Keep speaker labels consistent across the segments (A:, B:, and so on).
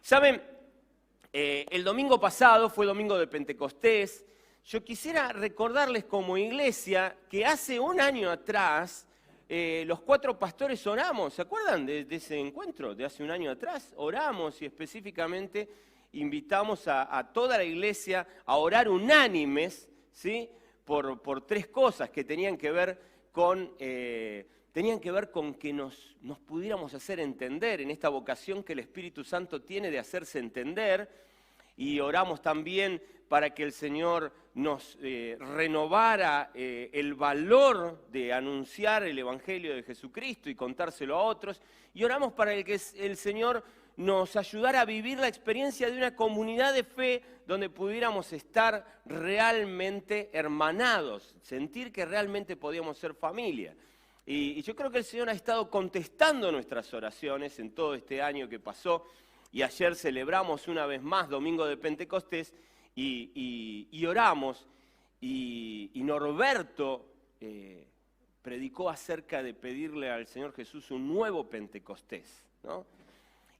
A: Saben, el domingo pasado fue domingo de Pentecostés. Yo quisiera recordarles como iglesia que hace un año atrás los 4 pastores oramos. ¿Se acuerdan de ese encuentro de hace un año atrás? Oramos y específicamente invitamos a toda la iglesia a orar unánimes, ¿sí? por 3 cosas que tenían que ver con que nos pudiéramos hacer entender en esta vocación que el Espíritu Santo tiene de hacerse entender, y oramos también para que el Señor nos renovara el valor de anunciar el Evangelio de Jesucristo y contárselo a otros, y oramos para que el Señor nos ayudara a vivir la experiencia de una comunidad de fe donde pudiéramos estar realmente hermanados, sentir que realmente podíamos ser familia. Y yo creo que el Señor ha estado contestando nuestras oraciones en todo este año que pasó, y ayer celebramos una vez más Domingo de Pentecostés y oramos, y Norberto predicó acerca de pedirle al Señor Jesús un nuevo Pentecostés, ¿no?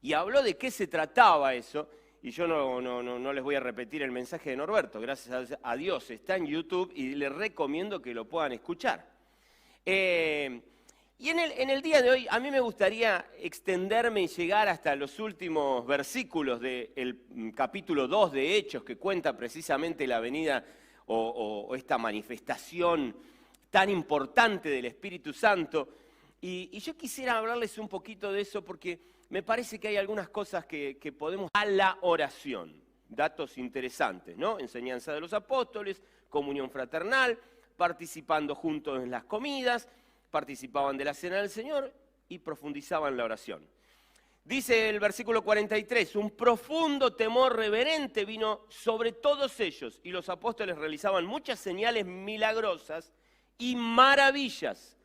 A: Y habló de qué se trataba eso, y yo no les voy a repetir el mensaje de Norberto, gracias a Dios está en YouTube y les recomiendo que lo puedan escuchar. Y en el día de hoy a mí me gustaría extenderme y llegar hasta los últimos versículos del capítulo 2 de Hechos, que cuenta precisamente la venida o esta manifestación tan importante del Espíritu Santo. Y yo quisiera hablarles un poquito de eso porque me parece que hay algunas cosas que podemos a la oración. Datos interesantes, ¿no? Enseñanza de los apóstoles, comunión fraternal, participando juntos en las comidas, participaban de la cena del Señor y profundizaban la oración. Dice el versículo 43, un profundo temor reverente vino sobre todos ellos y los apóstoles realizaban muchas señales milagrosas y maravillas.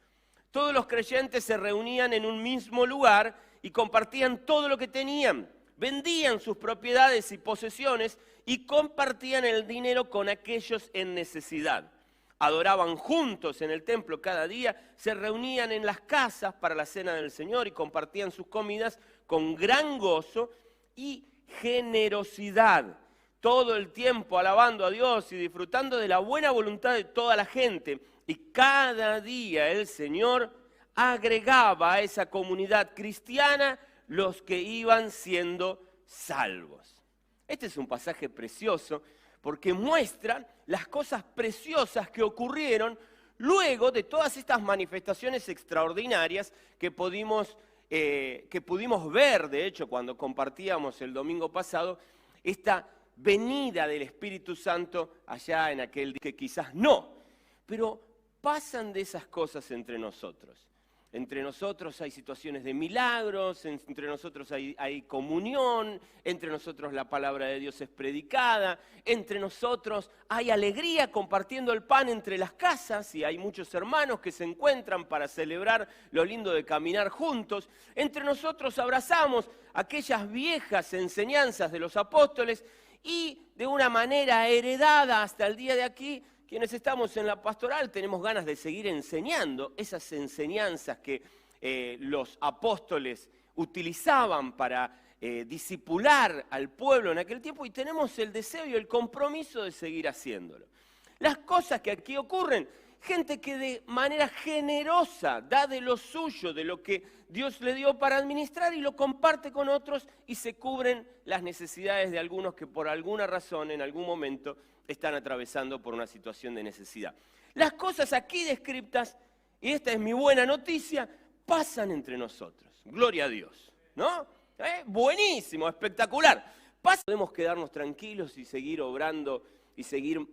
A: Todos los creyentes se reunían en un mismo lugar y compartían todo lo que tenían. Vendían sus propiedades y posesiones y compartían el dinero con aquellos en necesidad. Adoraban juntos en el templo cada día, se reunían en las casas para la cena del Señor y compartían sus comidas con gran gozo y generosidad. Todo el tiempo alabando a Dios y disfrutando de la buena voluntad de toda la gente. Y cada día el Señor agregaba a esa comunidad cristiana los que iban siendo salvos. Este es un pasaje precioso porque muestra las cosas preciosas que ocurrieron luego de todas estas manifestaciones extraordinarias que pudimos ver, de hecho, cuando compartíamos el domingo pasado, esta venida del Espíritu Santo allá en aquel día, que quizás no, pero pasan de esas cosas entre nosotros. Entre nosotros hay situaciones de milagros, entre nosotros hay comunión, entre nosotros la palabra de Dios es predicada, entre nosotros hay alegría compartiendo el pan entre las casas y hay muchos hermanos que se encuentran para celebrar lo lindo de caminar juntos. Entre nosotros abrazamos aquellas viejas enseñanzas de los apóstoles y de una manera heredada hasta el día de aquí, quienes estamos en la pastoral tenemos ganas de seguir enseñando esas enseñanzas que los apóstoles utilizaban para discipular al pueblo en aquel tiempo y tenemos el deseo y el compromiso de seguir haciéndolo. Las cosas que aquí ocurren, gente que de manera generosa da de lo suyo, de lo que Dios le dio para administrar y lo comparte con otros y se cubren las necesidades de algunos que por alguna razón en algún momento están atravesando por una situación de necesidad. Las cosas aquí descritas, y esta es mi buena noticia, pasan entre nosotros. Gloria a Dios, ¿no? Buenísimo, espectacular. Podemos quedarnos tranquilos y seguir obrando y seguir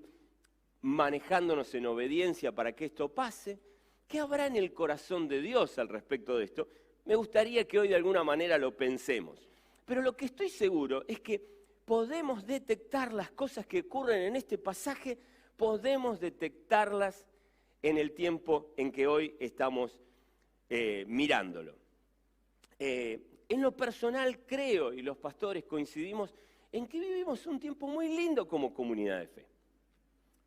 A: manejándonos en obediencia para que esto pase. ¿Qué habrá en el corazón de Dios al respecto de esto? Me gustaría que hoy de alguna manera lo pensemos. Pero lo que estoy seguro es que podemos detectar las cosas que ocurren en este pasaje, podemos detectarlas en el tiempo en que hoy estamos mirándolo. En lo personal creo, y los pastores coincidimos, en que vivimos un tiempo muy lindo como comunidad de fe,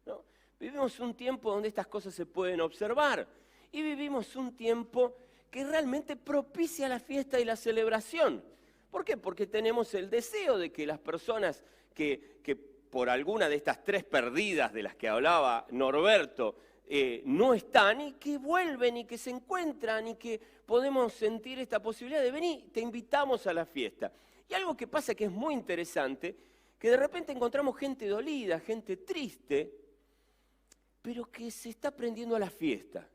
A: ¿no? Vivimos un tiempo donde estas cosas se pueden observar y vivimos un tiempo que realmente propicia la fiesta y la celebración. ¿Por qué? Porque tenemos el deseo de que las personas que por alguna de estas 3 perdidas de las que hablaba Norberto, no están y que vuelven y que se encuentran y que podemos sentir esta posibilidad de venir, te invitamos a la fiesta. Y algo que pasa que es muy interesante, que de repente encontramos gente dolida, gente triste, pero que se está prendiendo a la fiesta.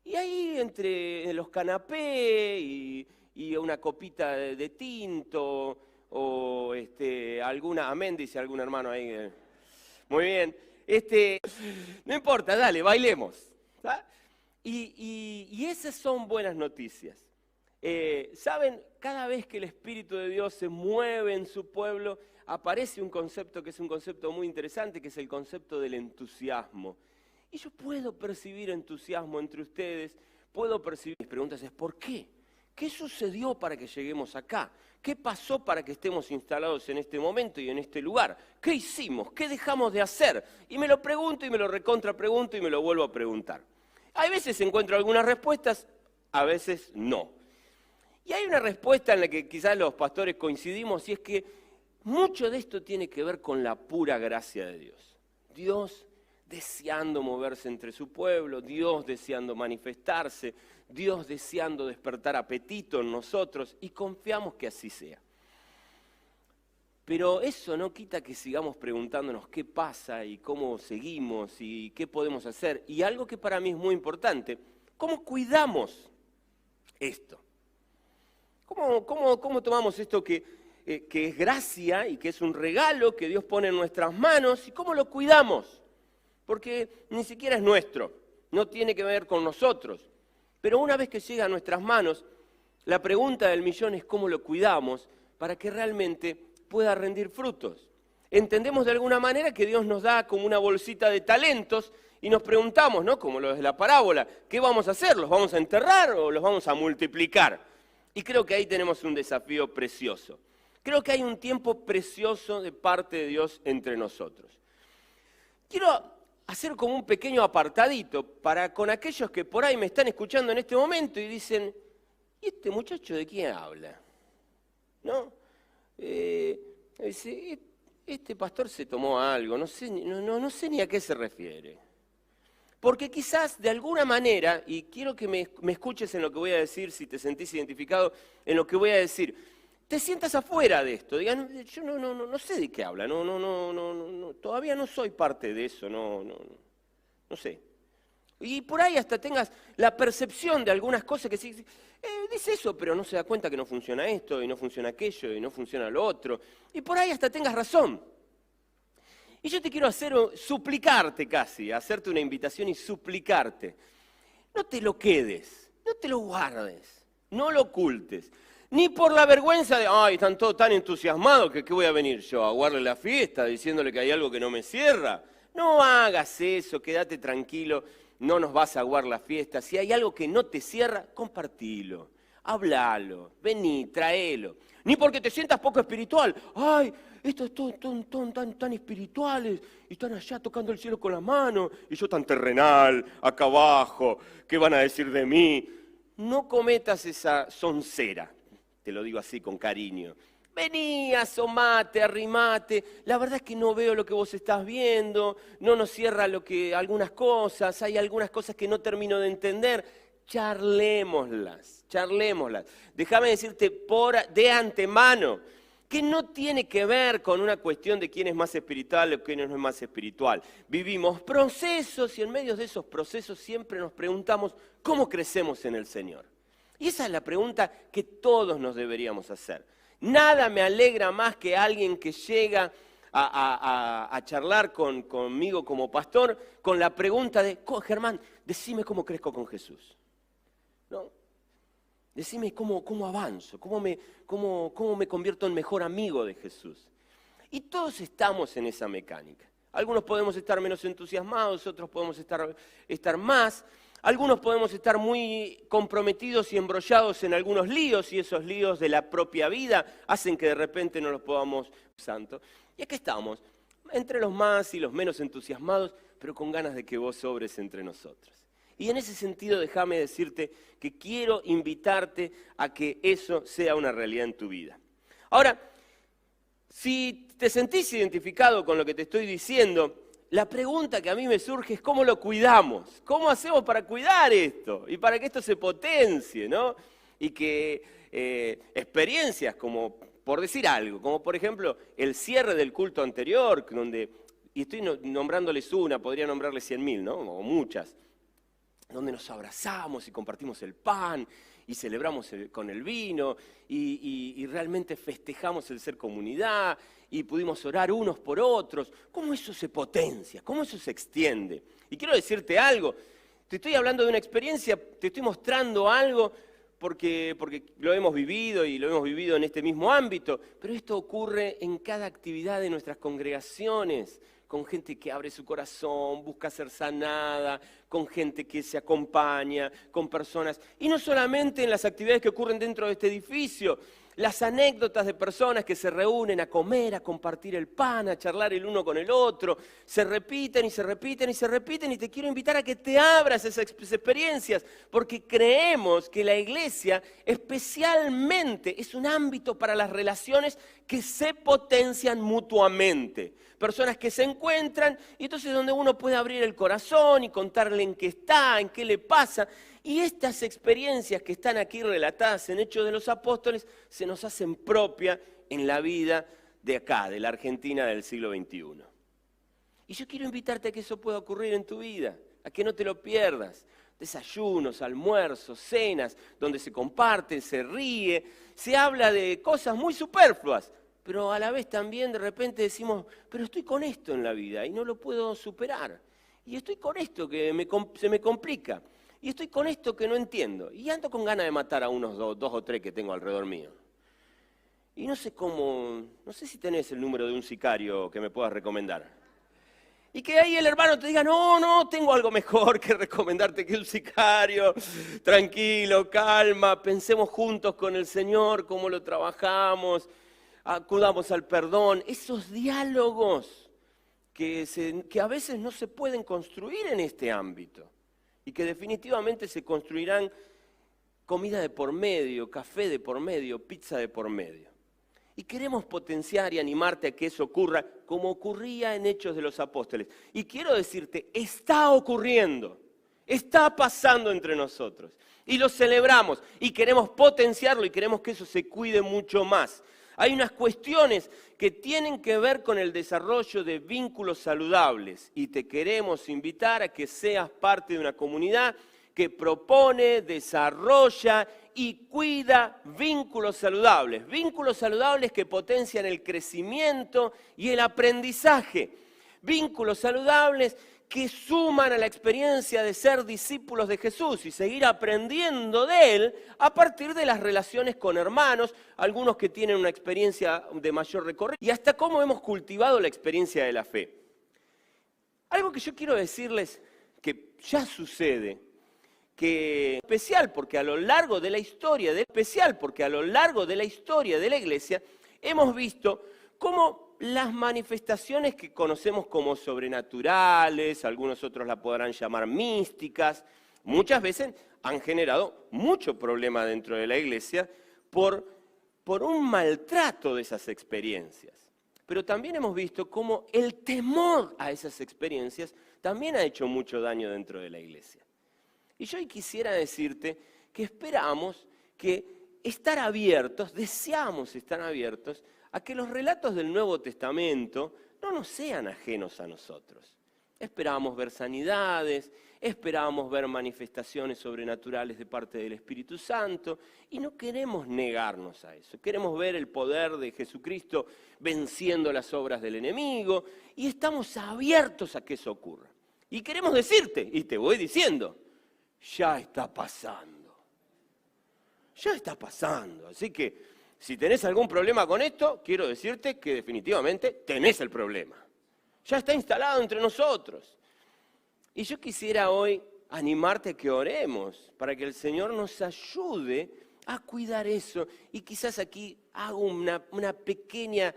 A: Y ahí entre los canapés y una copita de tinto o alguna, amén, dice algún hermano ahí. Muy bien. No importa, dale, bailemos. ¿Tá? Y esas son buenas noticias. ¿Saben? Cada vez que el Espíritu de Dios se mueve en su pueblo, aparece un concepto que es un concepto muy interesante, que es el concepto del entusiasmo. Y yo puedo percibir entusiasmo entre ustedes, puedo percibir. Mis preguntas es, ¿por qué? ¿Qué sucedió para que lleguemos acá? ¿Qué pasó para que estemos instalados en este momento y en este lugar? ¿Qué hicimos? ¿Qué dejamos de hacer? Y me lo pregunto y me lo recontrapregunto y me lo vuelvo a preguntar. Hay veces encuentro algunas respuestas, a veces no. Y hay una respuesta en la que quizás los pastores coincidimos y es que mucho de esto tiene que ver con la pura gracia de Dios. Dios deseando moverse entre su pueblo, Dios deseando manifestarse, Dios deseando despertar apetito en nosotros y confiamos que así sea. Pero eso no quita que sigamos preguntándonos qué pasa y cómo seguimos y qué podemos hacer. Y algo que para mí es muy importante, ¿cómo cuidamos esto? ¿Cómo tomamos esto que es gracia y que es un regalo que Dios pone en nuestras manos y cómo lo cuidamos? Porque ni siquiera es nuestro, no tiene que ver con nosotros. Pero una vez que llega a nuestras manos, la pregunta del millón es cómo lo cuidamos para que realmente pueda rendir frutos. Entendemos de alguna manera que Dios nos da como una bolsita de talentos y nos preguntamos, ¿no? Como lo de la parábola, ¿qué vamos a hacer? ¿Los vamos a enterrar o los vamos a multiplicar? Y creo que ahí tenemos un desafío precioso. Creo que hay un tiempo precioso de parte de Dios entre nosotros. Quiero hacer como un pequeño apartadito para con aquellos que por ahí me están escuchando en este momento y dicen, ¿y este muchacho de quién habla? ¿No? Este pastor se tomó algo, no sé ni a qué se refiere. Porque quizás de alguna manera, y quiero que me escuches en lo que voy a decir, si te sentís identificado en lo que voy a decir, te sientas afuera de esto, digan, yo no sé de qué habla, todavía no soy parte de eso, no sé. Y por ahí hasta tengas la percepción de algunas cosas que sí, dice eso, pero no se da cuenta que no funciona esto, y no funciona aquello, y no funciona lo otro. Y por ahí hasta tengas razón. Y yo te quiero suplicarte casi, hacerte una invitación y suplicarte. No te lo quedes, no te lo guardes, no lo ocultes. Ni por la vergüenza de, ay, están todos tan entusiasmados que ¿qué voy a venir yo? ¿A aguarle la fiesta diciéndole que hay algo que no me cierra? No hagas eso, quédate tranquilo, no nos vas a aguar la fiesta. Si hay algo que no te cierra, compartilo, hablalo, vení, traelo. Ni porque te sientas poco espiritual, ay, estos tan espirituales y están allá tocando el cielo con la mano y yo tan terrenal, acá abajo, ¿qué van a decir de mí? No cometas esa soncera. Te lo digo así con cariño. Vení, asomate, arrimate. La verdad es que no veo lo que vos estás viendo, no nos cierra algunas cosas, hay algunas cosas que no termino de entender. Charlémoslas. Déjame decirte de antemano que no tiene que ver con una cuestión de quién es más espiritual o quién no es más espiritual. Vivimos procesos y en medio de esos procesos siempre nos preguntamos cómo crecemos en el Señor. Y esa es la pregunta que todos nos deberíamos hacer. Nada me alegra más que alguien que llega a charlar conmigo como pastor con la pregunta de, Germán, decime cómo crezco con Jesús. ¿No? Decime cómo avanzo, cómo me convierto en mejor amigo de Jesús. Y todos estamos en esa mecánica. Algunos podemos estar menos entusiasmados, otros podemos estar más. Algunos podemos estar muy comprometidos y embrollados en algunos líos, y esos líos de la propia vida hacen que de repente no los podamos santo. Y aquí estamos, entre los más y los menos entusiasmados, pero con ganas de que vos sobres entre nosotros. Y en ese sentido déjame decirte que quiero invitarte a que eso sea una realidad en tu vida. Ahora, si te sentís identificado con lo que te estoy diciendo, la pregunta que a mí me surge es ¿cómo lo cuidamos? ¿Cómo hacemos para cuidar esto? Y para que esto se potencie, ¿no? Y que experiencias como, por decir algo, como por ejemplo el cierre del culto anterior, donde, y estoy nombrándoles una, podría nombrarles 100.000, ¿no? O muchas, donde nos abrazamos y compartimos el pan y celebramos con el vino y realmente festejamos el ser comunidad y pudimos orar unos por otros. ¿Cómo eso se potencia? ¿Cómo eso se extiende? Y quiero decirte algo, te estoy hablando de una experiencia, te estoy mostrando algo porque lo hemos vivido y lo hemos vivido en este mismo ámbito, pero esto ocurre en cada actividad de nuestras congregaciones, con gente que abre su corazón, busca ser sanada, con gente que se acompaña, con personas. Y no solamente en las actividades que ocurren dentro de este edificio, las anécdotas de personas que se reúnen a comer, a compartir el pan, a charlar el uno con el otro, se repiten y se repiten y se repiten, y te quiero invitar a que te abras esas experiencias, porque creemos que la iglesia especialmente es un ámbito para las relaciones que se potencian mutuamente. Personas que se encuentran y entonces donde uno puede abrir el corazón y contarle en qué está, en qué le pasa. Y estas experiencias que están aquí relatadas en Hechos de los Apóstoles se nos hacen propia en la vida de acá, de la Argentina del siglo XXI. Y yo quiero invitarte a que eso pueda ocurrir en tu vida, a que no te lo pierdas. Desayunos, almuerzos, cenas, donde se comparte, se ríe, se habla de cosas muy superfluas, pero a la vez también de repente decimos, pero estoy con esto en la vida y no lo puedo superar. Y estoy con esto que se me complica. Y estoy con esto que no entiendo. Y ando con ganas de matar a unos dos o tres que tengo alrededor mío. Y no sé no sé si tenés el número de un sicario que me puedas recomendar. Y que ahí el hermano te diga, no, tengo algo mejor que recomendarte que un sicario. Tranquilo, calma, pensemos juntos con el Señor cómo lo trabajamos, acudamos al perdón. Esos diálogos que a veces no se pueden construir en este ámbito. Y que definitivamente se construirán comida de por medio, café de por medio, pizza de por medio. Y queremos potenciar y animarte a que eso ocurra como ocurría en Hechos de los Apóstoles. Y quiero decirte, está ocurriendo, está pasando entre nosotros. Y lo celebramos y queremos potenciarlo y queremos que eso se cuide mucho más. Hay unas cuestiones que tienen que ver con el desarrollo de vínculos saludables y te queremos invitar a que seas parte de una comunidad que propone, desarrolla y cuida vínculos saludables que potencian el crecimiento y el aprendizaje, vínculos saludables que suman a la experiencia de ser discípulos de Jesús y seguir aprendiendo de Él a partir de las relaciones con hermanos, algunos que tienen una experiencia de mayor recorrido, y hasta cómo hemos cultivado la experiencia de la fe. Algo que yo quiero decirles que ya sucede, que especial porque a lo largo de la historia de la iglesia hemos visto cómo las manifestaciones que conocemos como sobrenaturales, algunos otros la podrán llamar místicas, muchas veces han generado mucho problema dentro de la iglesia por un maltrato de esas experiencias. Pero también hemos visto cómo el temor a esas experiencias también ha hecho mucho daño dentro de la iglesia. Y yo hoy quisiera decirte que esperamos que estar abiertos, deseamos estar abiertos a que los relatos del Nuevo Testamento no nos sean ajenos a nosotros. Esperamos ver sanidades, esperamos ver manifestaciones sobrenaturales de parte del Espíritu Santo y no queremos negarnos a eso. Queremos ver el poder de Jesucristo venciendo las obras del enemigo y estamos abiertos a que eso ocurra. Y queremos decirte, y te voy diciendo, ya está pasando. Ya está pasando. Así que si tenés algún problema con esto, quiero decirte que definitivamente tenés el problema. Ya está instalado entre nosotros. Y yo quisiera hoy animarte a que oremos para que el Señor nos ayude a cuidar eso. Y quizás aquí hago una pequeña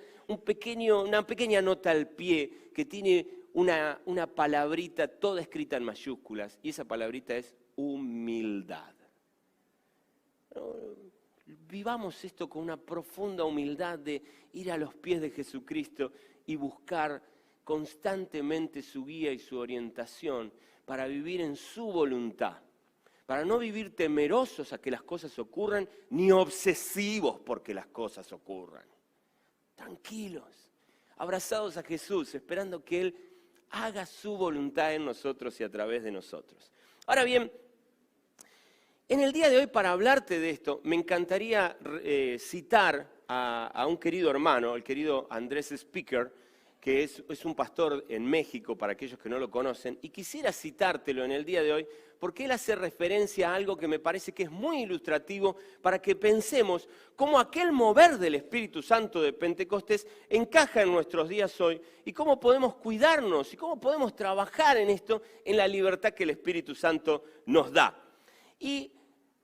A: nota al pie que tiene una palabrita toda escrita en mayúsculas. Y esa palabrita es humildad. vivamos esto con una profunda humildad de ir a los pies de Jesucristo y buscar constantemente su guía y su orientación para vivir en su voluntad, para no vivir temerosos a que las cosas ocurran, ni obsesivos porque las cosas ocurran. Tranquilos, abrazados a Jesús, esperando que Él haga su voluntad en nosotros y a través de nosotros. Ahora bien, en el día de hoy, para hablarte de esto, me encantaría citar a un querido hermano, el querido Andrés Speaker, que es un pastor en México, para aquellos que no lo conocen, y quisiera citártelo en el día de hoy, porque él hace referencia a algo que me parece que es muy ilustrativo para que pensemos cómo aquel mover del Espíritu Santo de Pentecostés encaja en nuestros días hoy, y cómo podemos cuidarnos, y cómo podemos trabajar en esto, en la libertad que el Espíritu Santo nos da. Y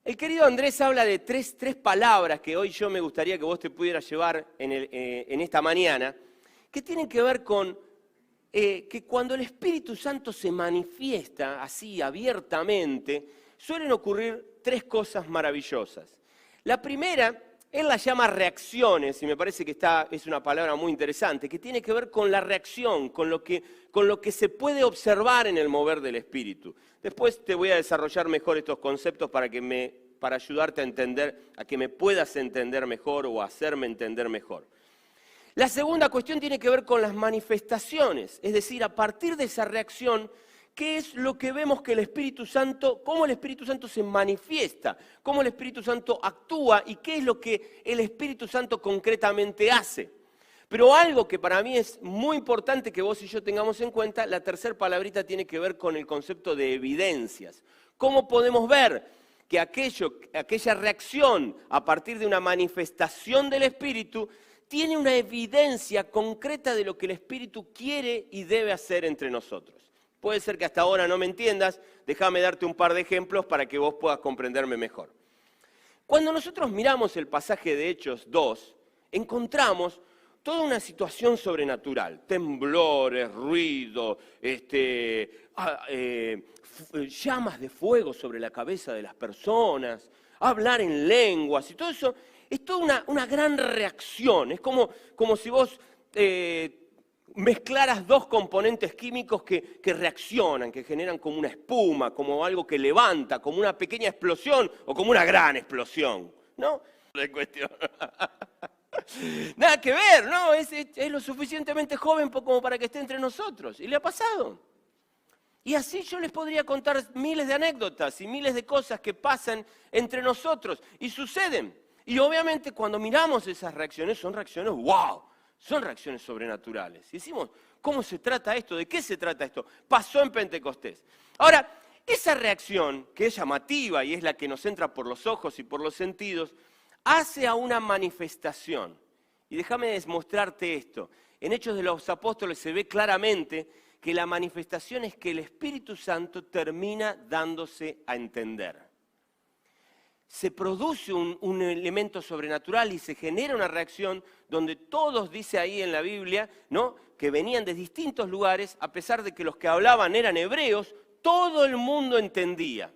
A: el querido Andrés habla de tres palabras que hoy yo me gustaría que vos te pudieras llevar en esta mañana, que tienen que ver con que cuando el Espíritu Santo se manifiesta así abiertamente, suelen ocurrir tres cosas maravillosas. La primera, él la llama reacciones, y me parece que es una palabra muy interesante, que tiene que ver con la reacción, con lo que se puede observar en el mover del Espíritu. Después te voy a desarrollar mejor estos conceptos para ayudarte a entender, a que me puedas entender mejor o hacerme entender mejor. La segunda cuestión tiene que ver con las manifestaciones, es decir, a partir de esa reacción, ¿qué es lo que vemos que el Espíritu Santo, cómo el Espíritu Santo se manifiesta, cómo el Espíritu Santo actúa y qué es lo que el Espíritu Santo concretamente hace? Pero algo que para mí es muy importante que vos y yo tengamos en cuenta, la tercera palabrita tiene que ver con el concepto de evidencias. ¿Cómo podemos ver que aquella reacción a partir de una manifestación del Espíritu tiene una evidencia concreta de lo que el Espíritu quiere y debe hacer entre nosotros? Puede ser que hasta ahora no me entiendas, déjame darte un par de ejemplos para que vos puedas comprenderme mejor. Cuando nosotros miramos el pasaje de Hechos 2, encontramos toda una situación sobrenatural, temblores, ruido, llamas de fuego sobre la cabeza de las personas, hablar en lenguas y todo eso. Es toda una gran reacción, es como si vos mezclaras dos componentes químicos que reaccionan, que generan como una espuma, como algo que levanta, como una pequeña explosión o como una gran explosión, ¿no? De cuestión. Nada que ver, ¿no? Es lo suficientemente joven como para que esté entre nosotros, y le ha pasado. Y así yo les podría contar miles de anécdotas y miles de cosas que pasan entre nosotros y suceden. Y obviamente cuando miramos esas reacciones, son reacciones ¡wow! Son reacciones sobrenaturales. Y decimos, ¿cómo se trata esto? ¿De qué se trata esto? Pasó en Pentecostés. Ahora, esa reacción, que es llamativa y es la que nos entra por los ojos y por los sentidos, hace a una manifestación. Y déjame demostrarte esto. En Hechos de los Apóstoles se ve claramente que la manifestación es que el Espíritu Santo termina dándose a entender. Se produce un elemento sobrenatural y se genera una reacción donde todos, dice ahí en la Biblia, ¿no?, que venían de distintos lugares, a pesar de que los que hablaban eran hebreos, todo el mundo entendía.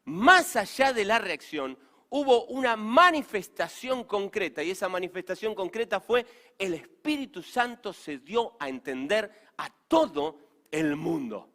A: Más allá de la reacción, hubo una manifestación concreta, y esa manifestación concreta fue el Espíritu Santo se dio a entender a todo el mundo.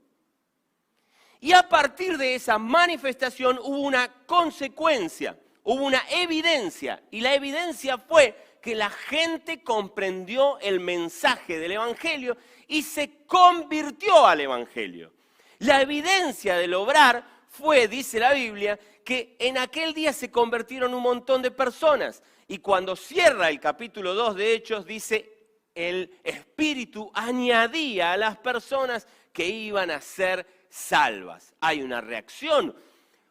A: Y a partir de esa manifestación hubo una consecuencia, hubo una evidencia, y la evidencia fue que la gente comprendió el mensaje del Evangelio y se convirtió al Evangelio. La evidencia del obrar fue, dice la Biblia, que en aquel día se convirtieron un montón de personas. Y cuando cierra el capítulo 2 de Hechos, dice, el Espíritu añadía a las personas que iban a ser salvas. Hay una reacción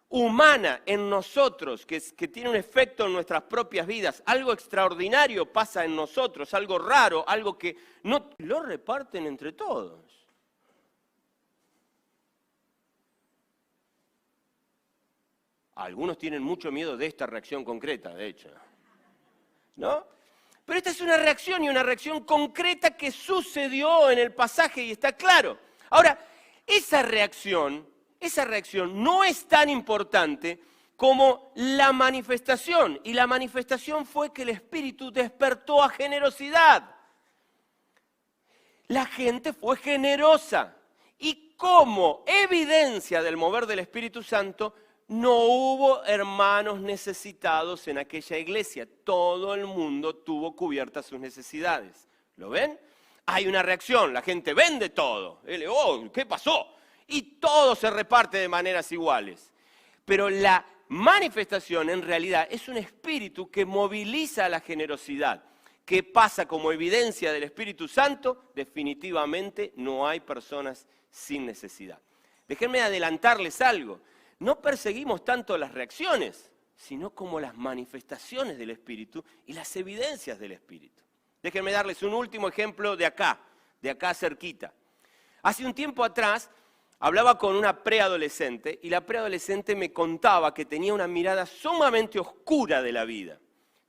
A: humana en nosotros que tiene un efecto en nuestras propias vidas. Algo extraordinario pasa en nosotros, algo raro, algo que no lo reparten entre todos. Algunos tienen mucho miedo de esta reacción concreta, de hecho, ¿no? Pero esta es una reacción y una reacción concreta que sucedió en el pasaje y está claro. Ahora, esa reacción no es tan importante como la manifestación. Y la manifestación fue que el Espíritu despertó a generosidad. La gente fue generosa. Y como evidencia del mover del Espíritu Santo, no hubo hermanos necesitados en aquella iglesia. Todo el mundo tuvo cubiertas sus necesidades. ¿Lo ven? Hay una reacción, la gente vende todo. Oh, ¿qué pasó? Y todo se reparte de maneras iguales. Pero la manifestación en realidad es un espíritu que moviliza la generosidad. ¿Qué pasa como evidencia del Espíritu Santo? Definitivamente no hay personas sin necesidad. Déjenme adelantarles algo. No perseguimos tanto las reacciones, sino como las manifestaciones del Espíritu y las evidencias del Espíritu. Déjenme darles un último ejemplo de acá cerquita. Hace un tiempo atrás hablaba con una preadolescente y la preadolescente me contaba que tenía una mirada sumamente oscura de la vida.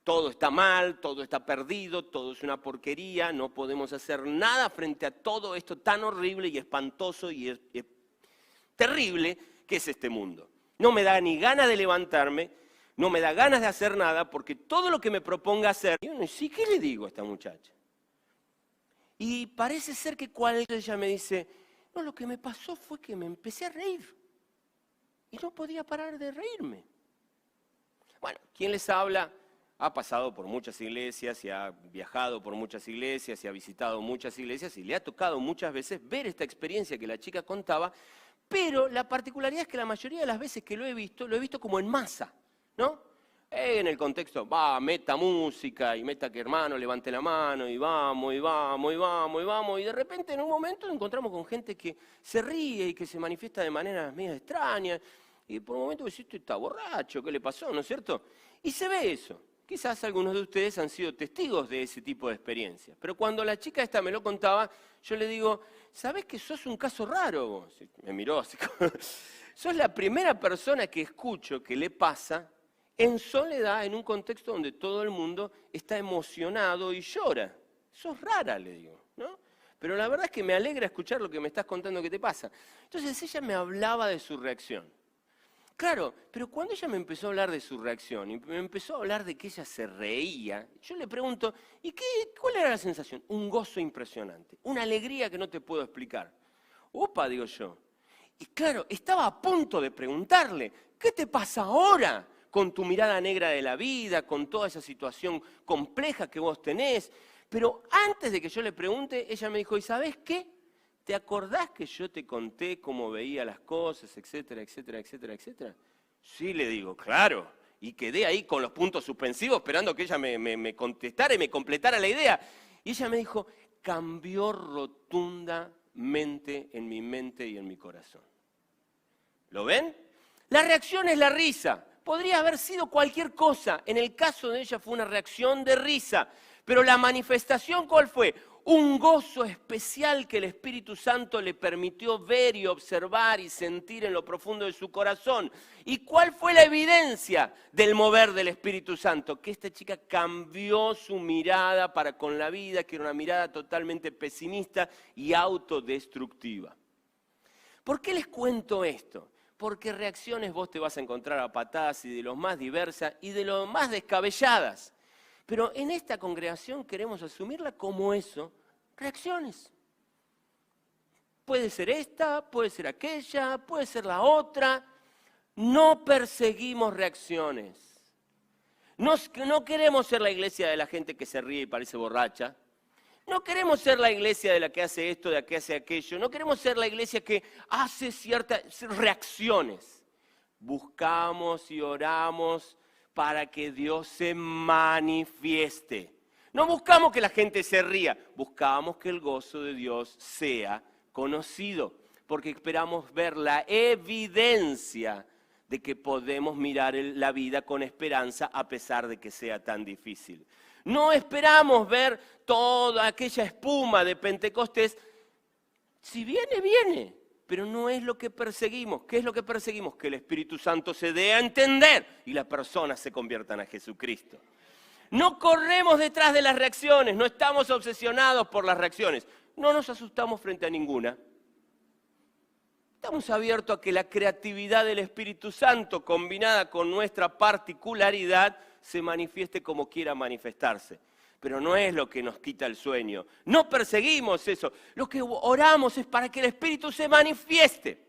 A: Todo está mal, todo está perdido, todo es una porquería, no podemos hacer nada frente a todo esto tan horrible y espantoso y terrible que es este mundo. No me da ni ganas de levantarme, no me da ganas de hacer nada, porque todo lo que me proponga hacer, yo no sé, ¿qué le digo a esta muchacha? Y parece ser que ella me dice, no, lo que me pasó fue que me empecé a reír y no podía parar de reírme. Bueno, ¿quién les habla? Ha pasado por muchas iglesias y ha viajado por muchas iglesias y ha visitado muchas iglesias y le ha tocado muchas veces ver esta experiencia que la chica contaba, pero la particularidad es que la mayoría de las veces que lo he visto como en masa, ¿no? En el contexto, meta música y meta que hermano levante la mano y vamos, y vamos, y vamos, y vamos, y de repente en un momento nos encontramos con gente que se ríe y que se manifiesta de maneras medio extrañas y por un momento decís, este está borracho, ¿qué le pasó? ¿No es cierto? Y se ve eso. Quizás algunos de ustedes han sido testigos de ese tipo de experiencias. Pero cuando la chica esta me lo contaba, yo le digo, ¿sabés que sos un caso raro vos? Me miró así como, sos la primera persona que escucho que le pasa en soledad, en un contexto donde todo el mundo está emocionado y llora. Sos rara, le digo, ¿no? Pero la verdad es que me alegra escuchar lo que me estás contando que te pasa. Entonces ella me hablaba de su reacción. Claro, pero cuando ella me empezó a hablar de su reacción y me empezó a hablar de que ella se reía, yo le pregunto, ¿y cuál era la sensación? Un gozo impresionante, una alegría que no te puedo explicar. Opa, digo yo. Y claro, estaba a punto de preguntarle, ¿qué te pasa ahora con tu mirada negra de la vida, con toda esa situación compleja que vos tenés? Pero antes de que yo le pregunte, ella me dijo, ¿y sabés qué? ¿Te acordás que yo te conté cómo veía las cosas, etcétera, etcétera, etcétera, etcétera? Sí, le digo, claro. Y quedé ahí con los puntos suspensivos esperando que ella me contestara y me completara la idea. Y ella me dijo, cambió rotundamente en mi mente y en mi corazón. ¿Lo ven? La reacción es la risa. Podría haber sido cualquier cosa. En el caso de ella fue una reacción de risa. Pero la manifestación, ¿cuál fue? Un gozo especial que el Espíritu Santo le permitió ver y observar y sentir en lo profundo de su corazón. ¿Y cuál fue la evidencia del mover del Espíritu Santo? Que esta chica cambió su mirada para con la vida, que era una mirada totalmente pesimista y autodestructiva. ¿Por qué les cuento esto? Porque reacciones vos te vas a encontrar a patadas y de lo más diversas y de lo más descabelladas. Pero en esta congregación queremos asumirla como eso, reacciones. Puede ser esta, puede ser aquella, puede ser la otra. No perseguimos reacciones. No queremos ser la iglesia de la gente que se ríe y parece borracha. No queremos ser la iglesia de la que hace esto, de la que hace aquello. No queremos ser la iglesia que hace ciertas reacciones. Buscamos y oramos para que Dios se manifieste. No buscamos que la gente se ría, buscamos que el gozo de Dios sea conocido, porque esperamos ver la evidencia de que podemos mirar la vida con esperanza a pesar de que sea tan difícil. No esperamos ver toda aquella espuma de Pentecostés. Si viene, viene. Pero no es lo que perseguimos. ¿Qué es lo que perseguimos? Que el Espíritu Santo se dé a entender y las personas se conviertan a Jesucristo. No corremos detrás de las reacciones, no estamos obsesionados por las reacciones. No nos asustamos frente a ninguna. estamos abiertos a que la creatividad del Espíritu Santo, combinada con nuestra particularidad, se manifieste como quiera manifestarse. Pero no es lo que nos quita el sueño. No perseguimos eso. Lo que oramos es para que el Espíritu se manifieste.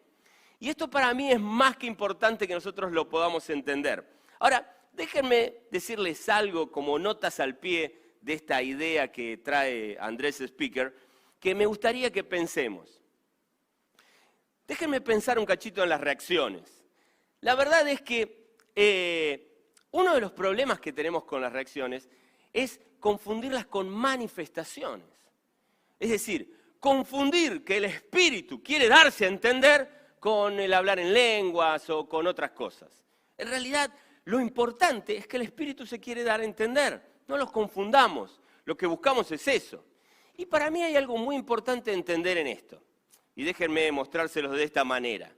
A: Y esto para mí es más que importante que nosotros lo podamos entender. Ahora, déjenme decirles algo como notas al pie de esta idea que trae Andrés Speaker, que me gustaría que pensemos. Déjenme pensar un cachito en las reacciones. La verdad es que uno de los problemas que tenemos con las reacciones es confundirlas con manifestaciones. Es decir, confundir que el Espíritu quiere darse a entender con el hablar en lenguas o con otras cosas. En realidad, lo importante es que el Espíritu se quiere dar a entender. No los confundamos. Lo que buscamos es eso. Y para mí hay algo muy importante de entender en esto. Y déjenme mostrárselos de esta manera.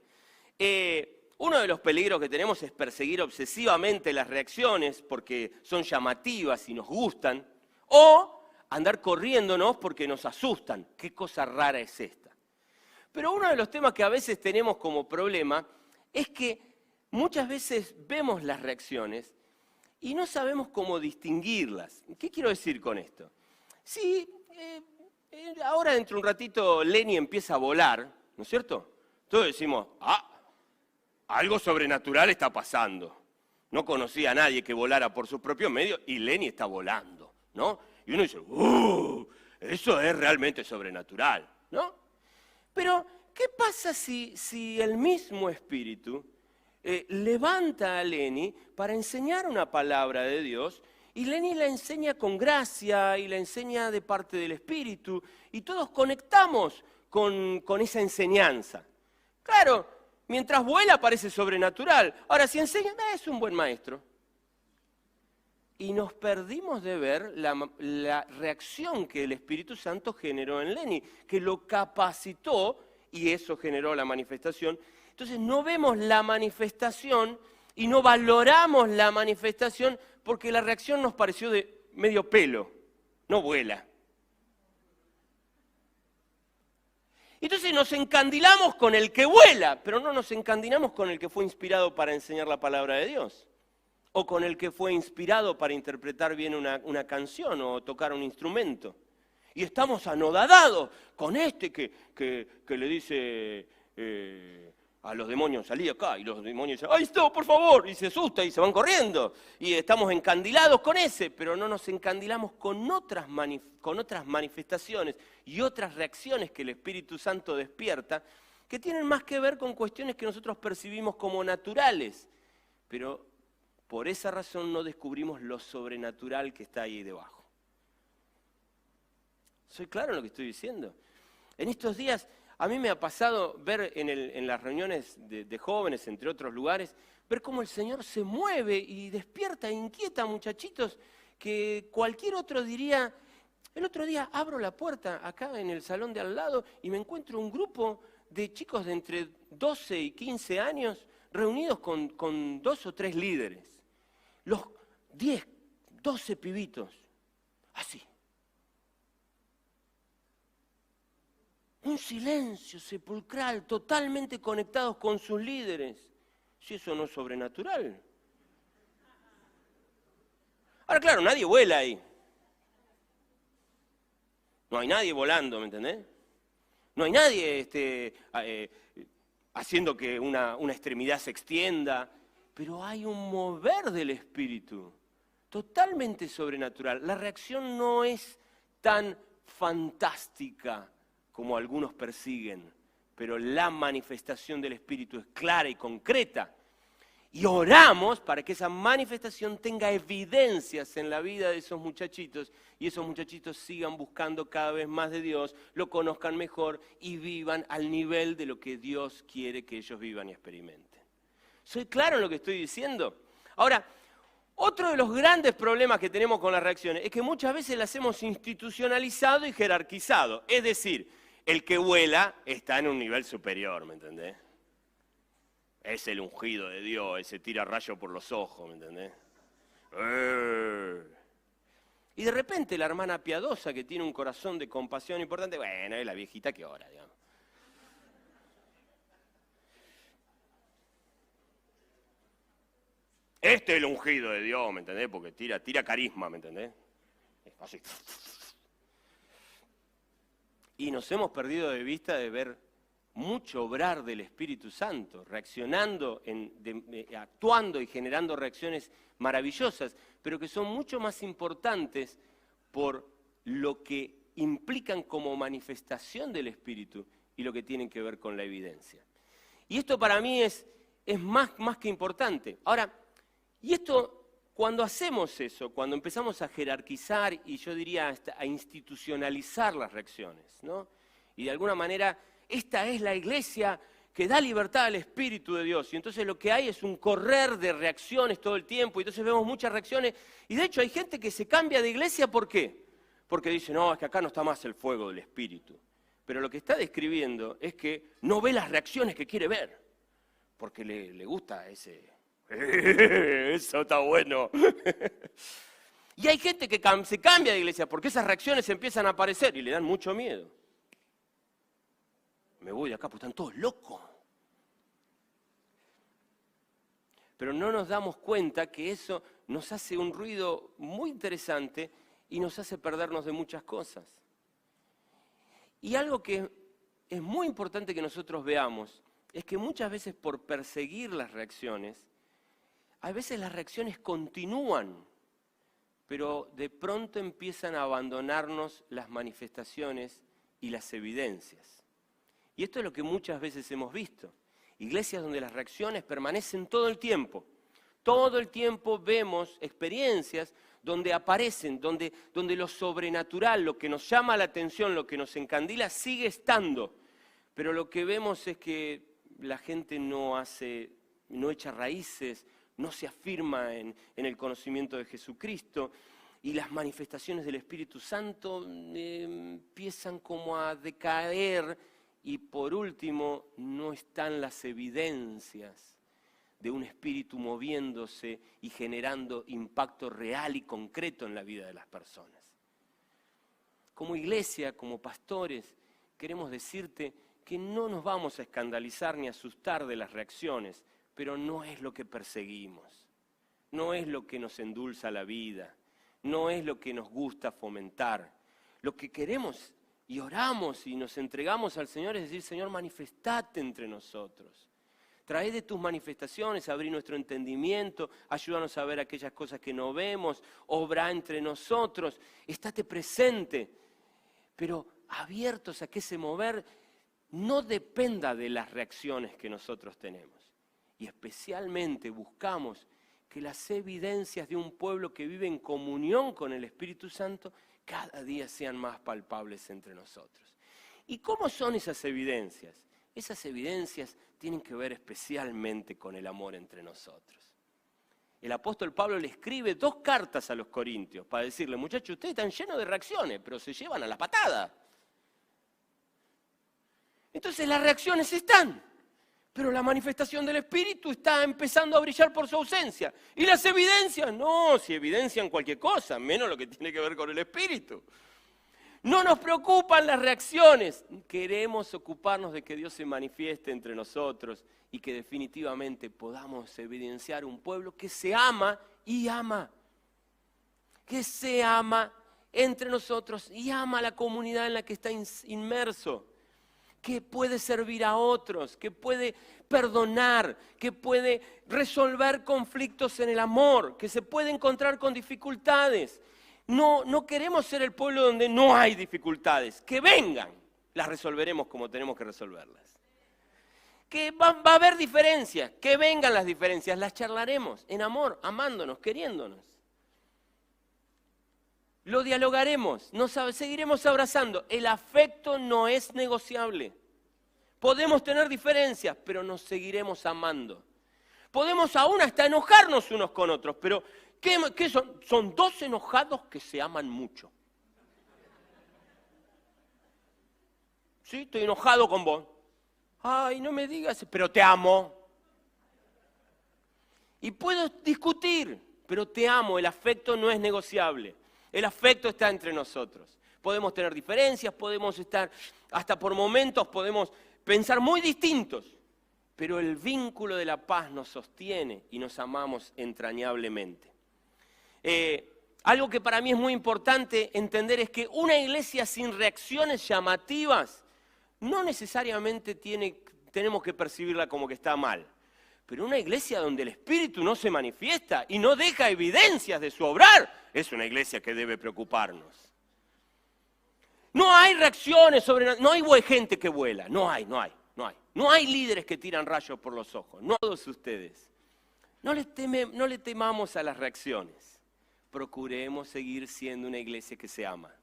A: Uno de los peligros que tenemos es perseguir obsesivamente las reacciones porque son llamativas y nos gustan, o andar corriéndonos porque nos asustan. ¿Qué cosa rara es esta? Pero uno de los temas que a veces tenemos como problema es que muchas veces vemos las reacciones y no sabemos cómo distinguirlas. ¿Qué quiero decir con esto? Si ahora dentro de un ratito Lenny empieza a volar, ¿no es cierto? Todos decimos, algo sobrenatural está pasando. No conocía a nadie que volara por sus propios medios y Lenny está volando, ¿no? Y uno dice, eso es realmente sobrenatural, ¿no? Pero, ¿qué pasa si el mismo Espíritu levanta a Lenny para enseñar una palabra de Dios y Lenny la enseña con gracia y la enseña de parte del Espíritu y todos conectamos con esa enseñanza? Claro, mientras vuela parece sobrenatural. Ahora, si enseña, es un buen maestro. Y nos perdimos de ver la reacción que el Espíritu Santo generó en Lenny, que lo capacitó y eso generó la manifestación. Entonces no vemos la manifestación y no valoramos la manifestación porque la reacción nos pareció de medio pelo, no vuela. Entonces nos encandilamos con el que vuela, pero no nos encandilamos con el que fue inspirado para enseñar la palabra de Dios. O con el que fue inspirado para interpretar bien una canción o tocar un instrumento. Y estamos anodadados con este que le dice a los demonios, salí acá, y los demonios dicen, ¡ay, esto, por favor! Y se asusta y se van corriendo. Y estamos encandilados con ese, pero no nos encandilamos con otras manifestaciones y otras reacciones que el Espíritu Santo despierta, que tienen más que ver con cuestiones que nosotros percibimos como naturales. Pero por esa razón no descubrimos lo sobrenatural que está ahí debajo. ¿Soy claro en lo que estoy diciendo? En estos días a mí me ha pasado ver en las reuniones de jóvenes, entre otros lugares, ver cómo el Señor se mueve y despierta e inquieta a muchachitos que cualquier otro diría. El otro día abro la puerta acá en el salón de al lado y me encuentro un grupo de chicos de entre 12 y 15 años reunidos con 2 o 3 líderes. Los 10, 12 pibitos, así. Un silencio sepulcral, totalmente conectados con sus líderes. Si eso no es sobrenatural. Ahora, claro, nadie vuela ahí. No hay nadie volando, ¿me entendés? No hay nadie haciendo que una extremidad se extienda. Pero hay un mover del Espíritu, totalmente sobrenatural. La reacción no es tan fantástica como algunos persiguen, pero la manifestación del Espíritu es clara y concreta. Y oramos para que esa manifestación tenga evidencias en la vida de esos muchachitos y esos muchachitos sigan buscando cada vez más de Dios, lo conozcan mejor y vivan al nivel de lo que Dios quiere que ellos vivan y experimenten. ¿Soy claro en lo que estoy diciendo? Ahora, otro de los grandes problemas que tenemos con las reacciones es que muchas veces las hemos institucionalizado y jerarquizado. Es decir, el que vuela está en un nivel superior, ¿me entendés? Es el ungido de Dios, ese tira rayo por los ojos, ¿me entendés? Y de repente la hermana piadosa que tiene un corazón de compasión importante, bueno, es la viejita que ora, digamos. Este es el ungido de Dios, ¿me entendés? Porque tira carisma, ¿me entendés? Así. Y nos hemos perdido de vista de ver mucho obrar del Espíritu Santo, reaccionando, actuando y generando reacciones maravillosas, pero que son mucho más importantes por lo que implican como manifestación del Espíritu y lo que tienen que ver con la evidencia. Y esto para mí es más que importante. Ahora, y esto, cuando hacemos eso, cuando empezamos a jerarquizar y yo diría hasta a institucionalizar las reacciones, ¿no? Y de alguna manera, esta es la iglesia que da libertad al Espíritu de Dios. Y entonces lo que hay es un correr de reacciones todo el tiempo. Y entonces vemos muchas reacciones. Y de hecho hay gente que se cambia de iglesia, ¿por qué? Porque dice, no, es que acá no está más el fuego del Espíritu. Pero lo que está describiendo es que no ve las reacciones que quiere ver. Porque le gusta ese... Eso está bueno. Y hay gente que se cambia de iglesia porque esas reacciones empiezan a aparecer y le dan mucho miedo. Me voy de acá porque están todos locos. Pero no nos damos cuenta que eso nos hace un ruido muy interesante y nos hace perdernos de muchas cosas. Y algo que es muy importante que nosotros veamos es que muchas veces por perseguir las reacciones, a veces las reacciones continúan, pero de pronto empiezan a abandonarnos las manifestaciones y las evidencias. Y esto es lo que muchas veces hemos visto. Iglesias donde las reacciones permanecen todo el tiempo. Todo el tiempo vemos experiencias donde aparecen, donde lo sobrenatural, lo que nos llama la atención, lo que nos encandila, sigue estando. Pero lo que vemos es que la gente no echa raíces, no se afirma en el conocimiento de Jesucristo, y las manifestaciones del Espíritu Santo empiezan como a decaer, y por último no están las evidencias de un espíritu moviéndose y generando impacto real y concreto en la vida de las personas. Como iglesia, como pastores, queremos decirte que no nos vamos a escandalizar ni asustar de las reacciones, pero no es lo que perseguimos, no es lo que nos endulza la vida, no es lo que nos gusta fomentar. Lo que queremos y oramos y nos entregamos al Señor es decir, Señor, manifestate entre nosotros. Trae de tus manifestaciones, abrí nuestro entendimiento, ayúdanos a ver aquellas cosas que no vemos, obra entre nosotros, estate presente, pero abiertos a que ese mover no dependa de las reacciones que nosotros tenemos. Y especialmente buscamos que las evidencias de un pueblo que vive en comunión con el Espíritu Santo cada día sean más palpables entre nosotros. ¿Y cómo son esas evidencias? Esas evidencias tienen que ver especialmente con el amor entre nosotros. El apóstol Pablo le escribe 2 cartas a los corintios para decirle, muchachos, ustedes están llenos de reacciones, pero se llevan a la patada. Entonces las reacciones están, pero la manifestación del Espíritu está empezando a brillar por su ausencia. ¿Y las evidencias? No, si evidencian cualquier cosa, menos lo que tiene que ver con el Espíritu. No nos preocupan las reacciones. Queremos ocuparnos de que Dios se manifieste entre nosotros y que definitivamente podamos evidenciar un pueblo que se ama y ama. Que se ama entre nosotros y ama a la comunidad en la que está inmerso. Que puede servir a otros, que puede perdonar, que puede resolver conflictos en el amor, que se puede encontrar con dificultades. No queremos ser el pueblo donde no hay dificultades. Que vengan, las resolveremos como tenemos que resolverlas. Que va a haber diferencias, que vengan las diferencias, las charlaremos en amor, amándonos, queriéndonos. Lo dialogaremos, nos seguiremos abrazando. El afecto no es negociable. Podemos tener diferencias, pero nos seguiremos amando. Podemos aún hasta enojarnos unos con otros, pero ¿qué son? Son 2 enojados que se aman mucho. Sí, estoy enojado con vos. Ay, no me digas, pero te amo. Y puedo discutir, pero te amo, el afecto no es negociable. El afecto está entre nosotros. Podemos tener diferencias, podemos estar, hasta por momentos podemos pensar muy distintos, pero el vínculo de la paz nos sostiene y nos amamos entrañablemente. Algo que para mí es muy importante entender es que una iglesia sin reacciones llamativas no necesariamente tenemos que percibirla como que está mal. Pero una iglesia donde el Espíritu no se manifiesta y no deja evidencias de su obrar, es una iglesia que debe preocuparnos. No hay reacciones no hay gente que vuela, no hay. No hay líderes que tiran rayos por los ojos, no todos ustedes. No le temamos a las reacciones. Procuremos seguir siendo una iglesia que se ama.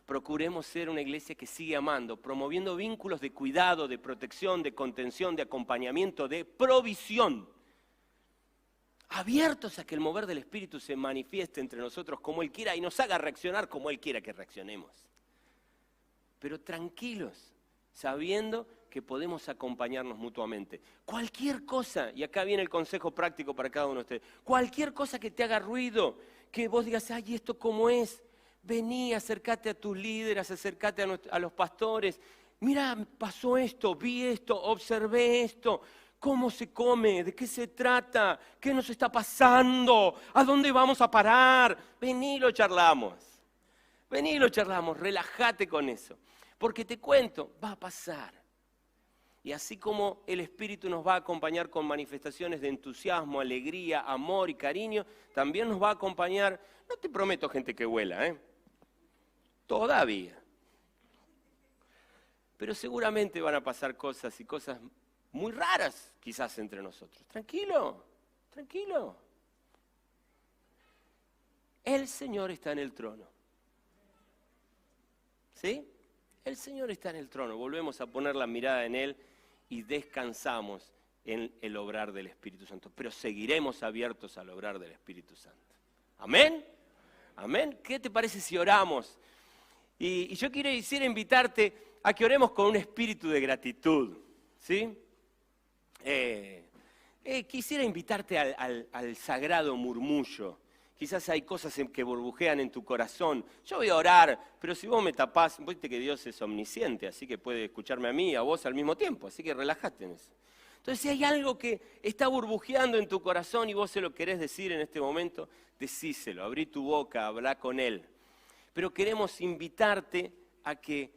A: Procuremos ser una iglesia que sigue amando, promoviendo vínculos de cuidado, de protección, de contención, de acompañamiento, de provisión. Abiertos a que el mover del Espíritu se manifieste entre nosotros como Él quiera y nos haga reaccionar como Él quiera que reaccionemos. Pero tranquilos, sabiendo que podemos acompañarnos mutuamente. Cualquier cosa, y acá viene el consejo práctico para cada uno de ustedes, cualquier cosa que te haga ruido, que vos digas, ay, ¿esto cómo es? Vení, acércate a tus líderes, acércate a los pastores. Mira, pasó esto, vi esto, observé esto. ¿Cómo se come? ¿De qué se trata? ¿Qué nos está pasando? ¿A dónde vamos a parar? Vení, lo charlamos. Vení, lo charlamos. Relájate con eso. Porque te cuento, va a pasar. Y así como el Espíritu nos va a acompañar con manifestaciones de entusiasmo, alegría, amor y cariño, también nos va a acompañar, no te prometo gente que vuela, todavía. Pero seguramente van a pasar cosas y cosas muy raras quizás entre nosotros. Tranquilo, tranquilo. El Señor está en el trono. ¿Sí? El Señor está en el trono. Volvemos a poner la mirada en Él y descansamos en el obrar del Espíritu Santo. Pero seguiremos abiertos al obrar del Espíritu Santo. ¿Amén? ¿Amén? ¿Qué te parece si oramos? Y yo quisiera invitarte a que oremos con un espíritu de gratitud. ¿Sí? Quisiera invitarte al sagrado murmullo. Quizás hay cosas que burbujean en tu corazón. Yo voy a orar, pero si vos me tapás, viste que Dios es omnisciente, así que puede escucharme a mí y a vos al mismo tiempo, así que relájate en eso. Entonces, si hay algo que está burbujeando en tu corazón y vos se lo querés decir en este momento, decíselo, abrí tu boca, habla con Él. Pero queremos invitarte a que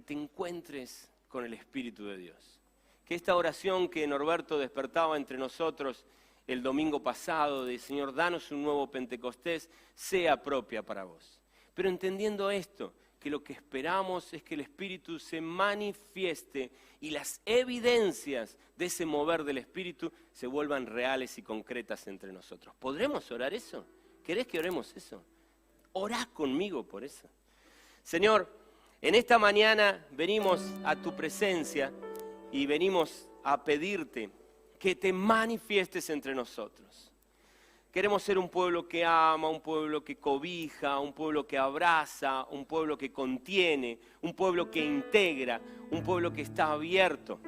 A: te encuentres con el Espíritu de Dios. Que esta oración que Norberto despertaba entre nosotros el domingo pasado, de Señor, danos un nuevo Pentecostés, sea propia para vos. Pero entendiendo esto, que lo que esperamos es que el Espíritu se manifieste y las evidencias de ese mover del Espíritu se vuelvan reales y concretas entre nosotros. ¿Podremos orar eso? ¿Querés que oremos eso? Orá conmigo por eso. Señor, en esta mañana venimos a tu presencia y venimos a pedirte que te manifiestes entre nosotros. Queremos ser un pueblo que ama, un pueblo que cobija, un pueblo que abraza, un pueblo que contiene, un pueblo que integra, un pueblo que está abierto.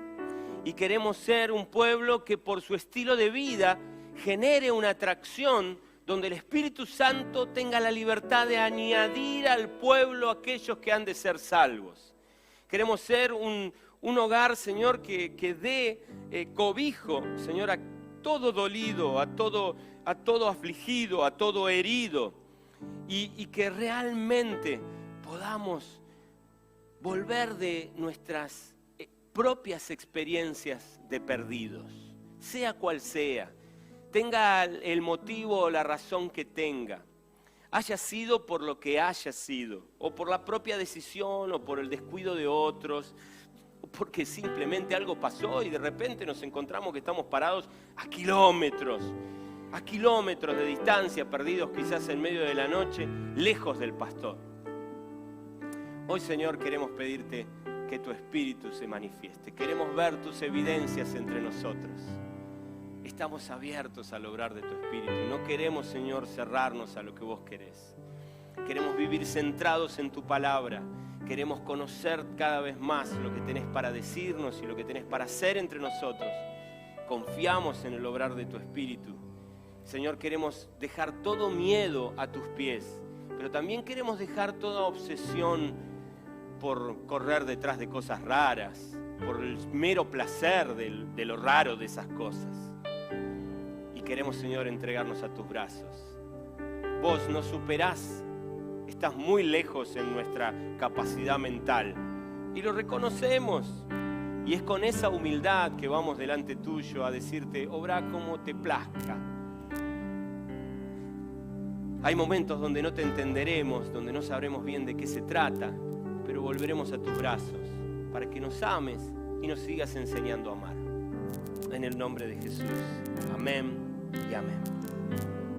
A: Y queremos ser un pueblo que por su estilo de vida genere una atracción donde el Espíritu Santo tenga la libertad de añadir al pueblo aquellos que han de ser salvos. Queremos ser un hogar, Señor, que dé cobijo, Señor, a todo dolido, a todo afligido, a todo herido, y que realmente podamos volver de nuestras propias experiencias de perdidos, sea cual sea, tenga el motivo o la razón que tenga, haya sido por lo que haya sido, o por la propia decisión, o por el descuido de otros, porque simplemente algo pasó y de repente nos encontramos que estamos parados a kilómetros de distancia, perdidos quizás en medio de la noche, lejos del pastor. Hoy, Señor, queremos pedirte que tu Espíritu se manifieste. Queremos ver tus evidencias entre nosotros. Estamos abiertos al obrar de tu Espíritu. No queremos, Señor, cerrarnos a lo que vos querés. Queremos vivir centrados en tu palabra. Queremos conocer cada vez más lo que tenés para decirnos y lo que tenés para hacer entre nosotros. Confiamos en el obrar de tu Espíritu. Señor, queremos dejar todo miedo a tus pies, pero también queremos dejar toda obsesión por correr detrás de cosas raras, por el mero placer de lo raro de esas cosas. Y queremos, Señor, entregarnos a tus brazos. Vos nos superás, estás muy lejos en nuestra capacidad mental y lo reconocemos. Y es con esa humildad que vamos delante tuyo a decirte, obra como te plazca. Hay momentos donde no te entenderemos, donde no sabremos bien de qué se trata, pero volveremos a tus brazos para que nos ames y nos sigas enseñando a amar. En el nombre de Jesús. Amén y amén.